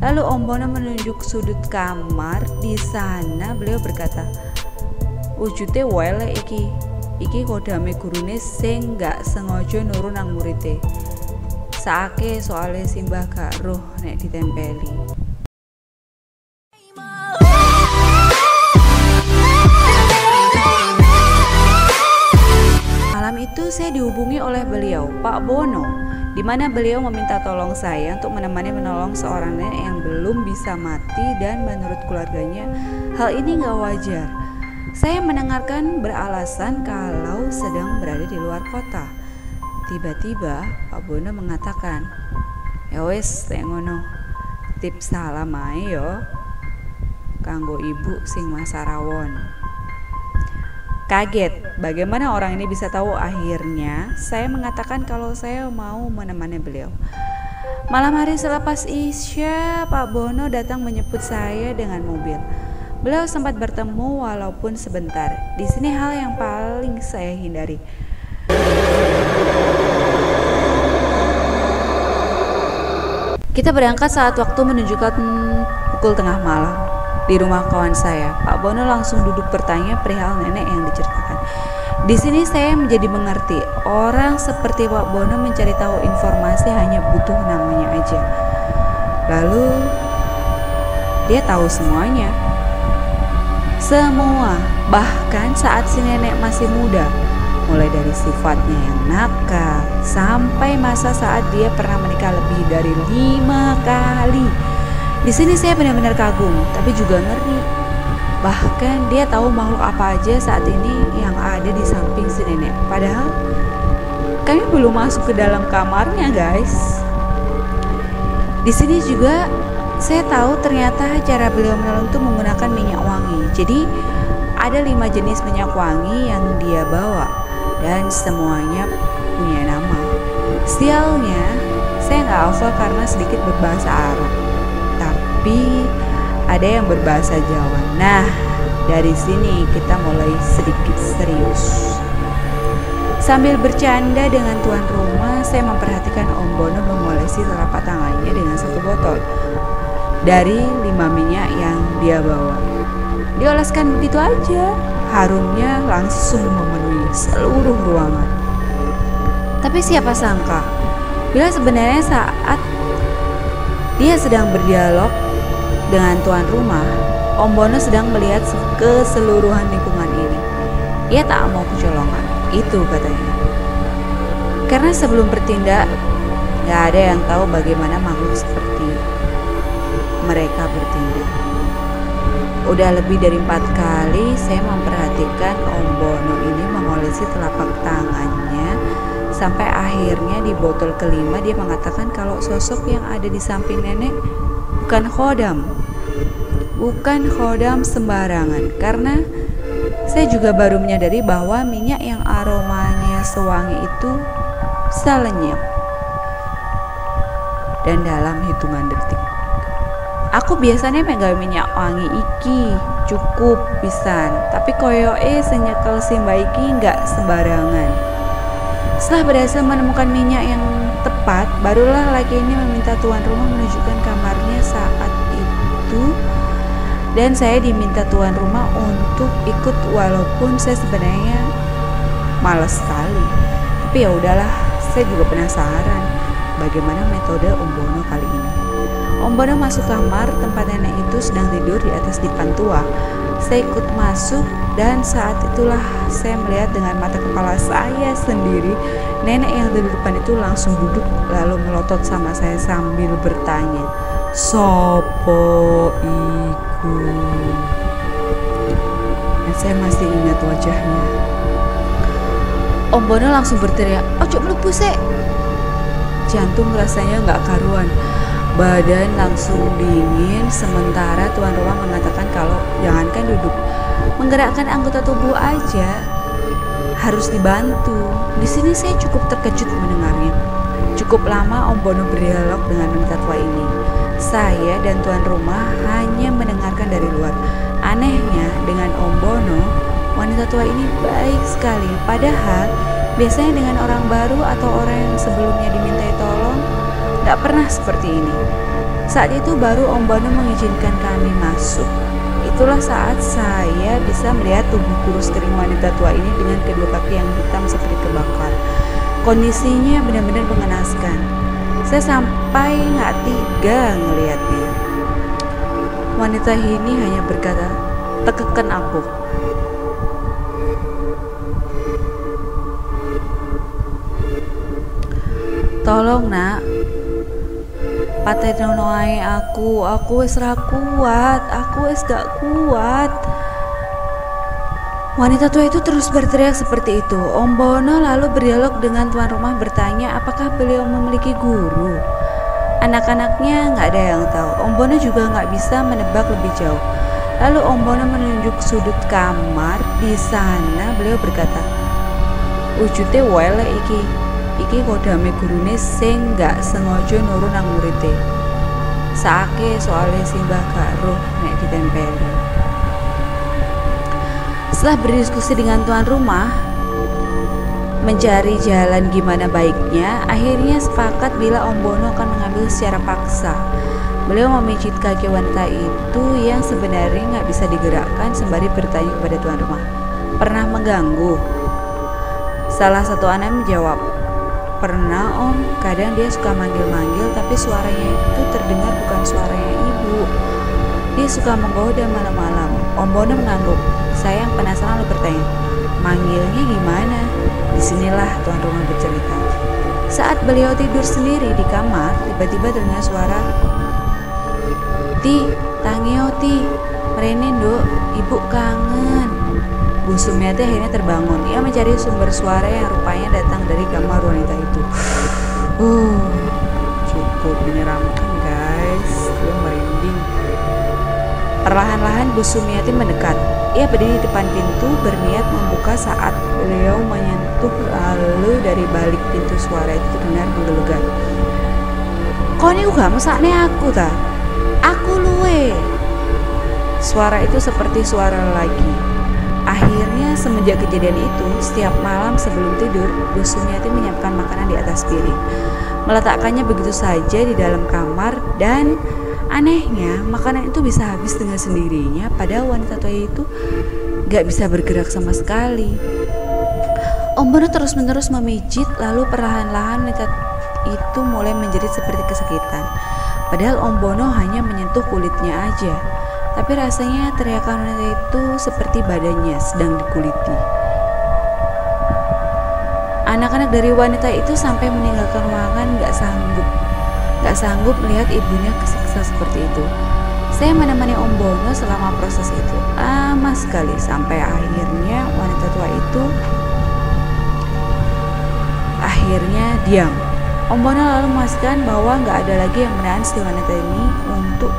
Lalu Om Bono menunjuk sudut kamar. Di sana beliau berkata, "Wujute wele iki kodame gurune sing gak sengaja nurun nang murite. Saake soale simbah gak roh nek ditempeli." Malam itu saya dihubungi oleh beliau, Pak Bono, di mana beliau meminta tolong saya untuk menolong seorang nenek yang belum bisa mati dan menurut keluarganya hal ini gak wajar. Saya mendengarkan beralasan kalau sedang berada di luar kota. Tiba-tiba Pak Bono mengatakan, "Ya wis, nek ngono, tips salam ae yo kanggo ibu sing masarawon." Kaget, bagaimana orang ini bisa tahu? Akhirnya saya mengatakan kalau saya mau menemani beliau. Malam hari selepas Isya, Pak Bono datang menjemput saya dengan mobil. Beliau sempat bertemu walaupun sebentar. Di sini hal yang paling saya hindari. Kita berangkat saat waktu menunjukkan pukul tengah malam. Di rumah kawan saya, Pak Bono langsung duduk bertanya perihal nenek yang diceritakan. Di sini saya menjadi mengerti, orang seperti Pak Bono mencari tahu informasi hanya butuh namanya aja. Lalu dia tahu semuanya. Semua, bahkan saat si nenek masih muda. Mulai dari sifatnya yang nakal sampai masa saat dia pernah menikah lebih dari 5 kali. Di sini saya benar-benar kagum, tapi juga ngeri. Bahkan dia tahu makhluk apa aja saat ini yang ada di samping si nenek. Padahal kami belum masuk ke dalam kamarnya, guys. Di sini juga saya tahu ternyata cara beliau menolong itu menggunakan minyak wangi. Jadi ada 5 jenis minyak wangi yang dia bawa dan semuanya punya nama. Sialnya saya nggak hafal karena sedikit berbahasa Arab, tapi ada yang berbahasa Jawa. Nah, dari sini kita mulai sedikit serius. Sambil bercanda dengan tuan rumah, saya memperhatikan Om Bono mengolesi telapak tangannya dengan satu botol dari 5 minyak yang dia bawa. Dioleskan begitu aja, harumnya langsung memenuhi seluruh ruangan. Tapi siapa sangka, bila sebenarnya saat dia sedang berdialog dengan tuan rumah, Om Bono sedang melihat keseluruhan lingkungan ini. Ia tak mau kecolongan, itu katanya. Karena sebelum bertindak, gak ada yang tahu bagaimana makhluk seperti mereka bertindak. Udah lebih dari 4 kali saya memperhatikan Om Bono ini mengolesi telapak tangannya, sampai akhirnya di botol kelima dia mengatakan kalau sosok yang ada di samping nenek bukan khodam sembarangan. Karena saya juga baru menyadari bahwa minyak yang aromanya sewangi itu bisa lenyap dan dalam hitungan detik. Aku biasanya megang minyak wangi iki cukup pisan, tapi koyoke senyekel simba iki nggak sembarangan. Setelah berhasil menemukan minyak yang tepat, barulah laki ini meminta tuan rumah menunjukkan kamarnya saat itu, dan saya diminta tuan rumah untuk ikut walaupun saya sebenarnya malas sekali. Tapi ya udahlah, saya juga penasaran bagaimana metode Om Bono kali ini. Om Bono masuk kamar tempat nenek itu sedang tidur di atas dipan tua. Saya ikut masuk dan saat itulah saya melihat dengan mata kepala saya sendiri nenek yang di depan itu langsung duduk lalu melotot sama saya sambil bertanya, "Sopo iku?" Dan saya masih ingat wajahnya. Om Bono langsung berteriak, "Ojo mlebu sik." Jantung rasanya nggak karuan. Badan langsung dingin, sementara tuan rumah mengatakan kalau jangankan duduk, menggerakkan anggota tubuh aja harus dibantu. Di sini saya cukup terkejut mendengarnya. Cukup lama Om Bono berdialog dengan wanita tua ini. Saya dan tuan rumah hanya mendengarkan dari luar. Anehnya dengan Om Bono, wanita tua ini baik sekali. Padahal biasanya dengan orang baru atau orang yang sebelumnya dimintai tolong, gak pernah seperti ini. Saat itu baru Om Bono mengizinkan kami masuk. Itulah saat saya bisa melihat tubuh kurus kering wanita tua ini dengan kedua kaki yang hitam seperti kebakar. Kondisinya benar-benar mengenaskan. Saya sampai nggak tega ngelihatnya. Wanita ini hanya berkata, "Tekan aku." "Tolong nak, patenono ae aku wis ra kuat, aku wis gak kuat." Wanita tua itu terus berteriak seperti itu. Om Bono lalu berdialog dengan tuan rumah bertanya apakah beliau memiliki guru. Anak-anaknya nggak ada yang tahu. Om Bono juga nggak bisa menebak lebih jauh. Lalu Om Bono menunjuk sudut kamar. Di sana beliau berkata, "Wujute wele iki kodame gurune sing nggak sengaja nurun nang murite. Saake soalnya simbah gak roh nek ditempeli." Setelah berdiskusi dengan tuan rumah mencari jalan gimana baiknya, akhirnya sepakat bila Om Bono akan mengambil secara paksa. Beliau memijit kaki wanita itu yang sebenarnya nggak bisa digerakkan sembari bertanya kepada tuan rumah, "Pernah mengganggu?" Salah satu anak menjawab, "Pernah Om, kadang dia suka manggil-manggil tapi suaranya itu terdengar bukan suaranya ibu. Dia suka menggoda malam-malam." Om Bono mengangguk. Saya yang penasaran lalu bertanya, "Manggilnya gimana?" Disinilah tuan rumah bercerita. Saat beliau tidur sendiri di kamar, tiba-tiba terdengar suara, "Ti, tangeo ti, merene nduk, ibu kangen." Bu Sumiati akhirnya terbangun. Ia mencari sumber suara yang rupanya datang dari kamar wanita itu. Cukup menyeramkan guys, gue merinding. Perlahan-lahan Bu Sumiati mendekat. Ia berdiri di depan pintu berniat membuka saat beliau menyentuh, lalu dari balik pintu suara itu terdengar menggelegar, "Kau ini gak mesakne aku ta? Aku luwe." Suara itu seperti suara lagi. Akhirnya semenjak kejadian itu, setiap malam sebelum tidur, Bu Sumiati menyiapkan makanan di atas piring, meletakkannya begitu saja di dalam kamar, dan anehnya makanan itu bisa habis dengan sendirinya, padahal wanita tua itu gak bisa bergerak sama sekali. Om Bono terus-menerus memijit, lalu perlahan-lahan wanita itu mulai menjerit seperti kesakitan. Padahal Om Bono hanya menyentuh kulitnya aja, tapi rasanya teriakan wanita itu seperti badannya sedang dikuliti. Anak-anak dari wanita itu sampai meninggalkan ruangan gak sanggup melihat ibunya kesiksa seperti itu. Saya menemani Om Bono selama proses itu lama sekali, sampai akhirnya wanita tua itu diam. Om Bono lalu memastikan bahwa nggak ada lagi yang menahan si wanita ini. Untuk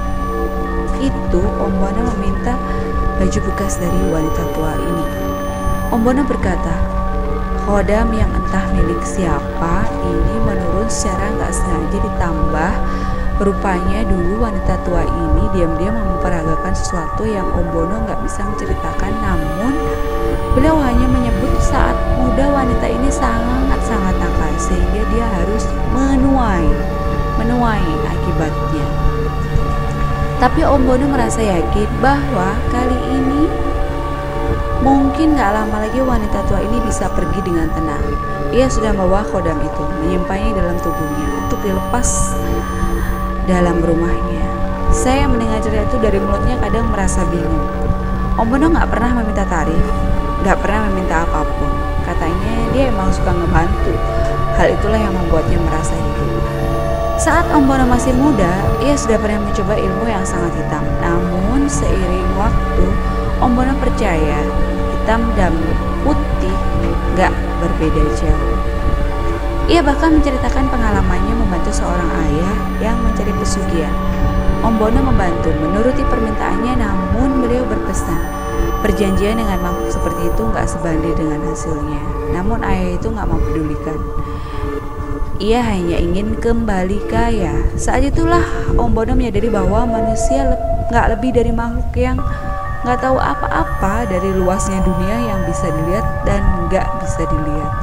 itu Om Bono meminta baju bekas dari wanita tua ini. Om Bono berkata, "Khodam yang entah milik siapa ini menurun secara nggak sengaja, ditambah rupanya dulu wanita tua ini diam-diam memperagakan sesuatu yang Om Bono nggak bisa menceritakan, namun beliau hanya menyebut saat muda wanita ini sangat-sangat nakal sehingga dia harus menuai akibatnya." Tapi Om Bono merasa yakin bahwa kali ini mungkin gak lama lagi wanita tua ini bisa pergi dengan tenang. Ia sudah membawa khodam itu, menyimpannya dalam tubuhnya untuk dilepas dalam rumahnya. Saya yang mendengar cerita itu dari mulutnya kadang merasa bingung. Om Bono gak pernah meminta tarif, gak pernah meminta apapun. Katanya dia emang suka ngebantu. Hal itulah yang membuatnya merasa hidup. Saat Om Bono masih muda, ia sudah pernah mencoba ilmu yang sangat hitam. Namun seiring waktu, Om Bono percaya hitam dan putih gak berbeda jauh. Ia bahkan menceritakan pengalamannya membantu seorang ayah yang mencari pesugihan. Om Bono membantu menuruti permintaannya, namun beliau berpesan perjanjian dengan makhluk seperti itu gak sebanding dengan hasilnya. Namun ayah itu gak mempedulikan. Ia hanya ingin kembali kaya. Saat itulah Om Bono menyadari bahwa manusia gak lebih dari makhluk yang gak tahu apa-apa dari luasnya dunia yang bisa dilihat dan gak bisa dilihat.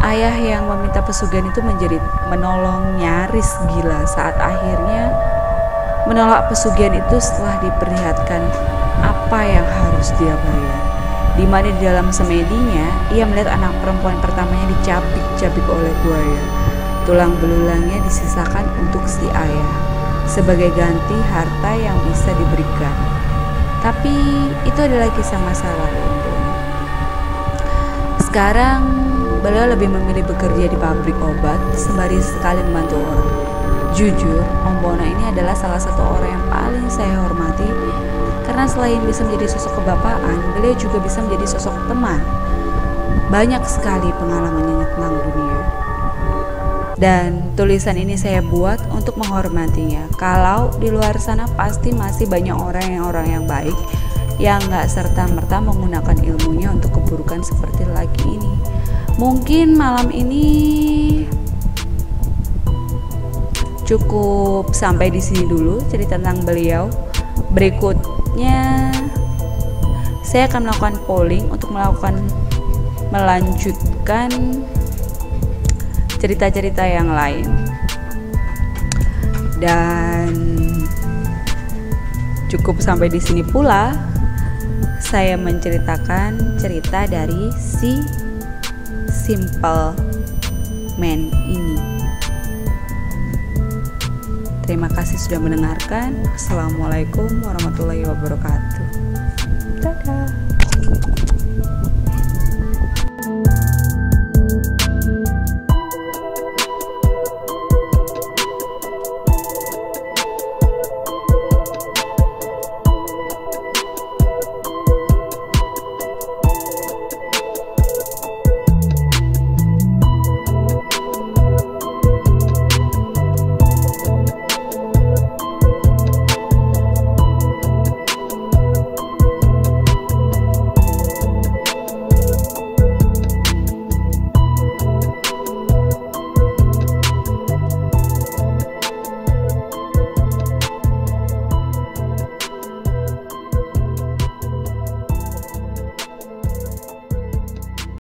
Ayah yang meminta pesugihan itu menjadi menolong nyaris gila saat akhirnya menolak pesugihan itu setelah diperlihatkan apa yang harus dia bayar. Di mana di dalam semedinya ia melihat anak perempuan pertamanya dicabik-cabik oleh buaya. Tulang belulangnya disisakan untuk si ayah sebagai ganti harta yang bisa diberikan. Tapi itu adalah kisah masa lalu untuknya. Sekarang beliau lebih memilih bekerja di pabrik obat sembari sekali membantu orang. Jujur, Om Bono ini adalah salah satu orang yang paling saya hormati karena selain bisa menjadi sosok kebapaan, beliau juga bisa menjadi sosok teman. Banyak sekali pengalamannya tentang dunia. Dan tulisan ini saya buat untuk menghormatinya. Kalau di luar sana pasti masih banyak orang yang baik yang gak serta-merta menggunakan ilmunya untuk keburukan seperti laki ini. Mungkin malam ini cukup sampai di sini dulu cerita tentang beliau. Berikutnya saya akan melakukan polling untuk melanjutkan cerita-cerita yang lain. Dan cukup sampai di sini pula saya menceritakan cerita dari si Simple Man ini. Terima kasih sudah mendengarkan. Assalamualaikum warahmatullahi wabarakatuh. Dadah.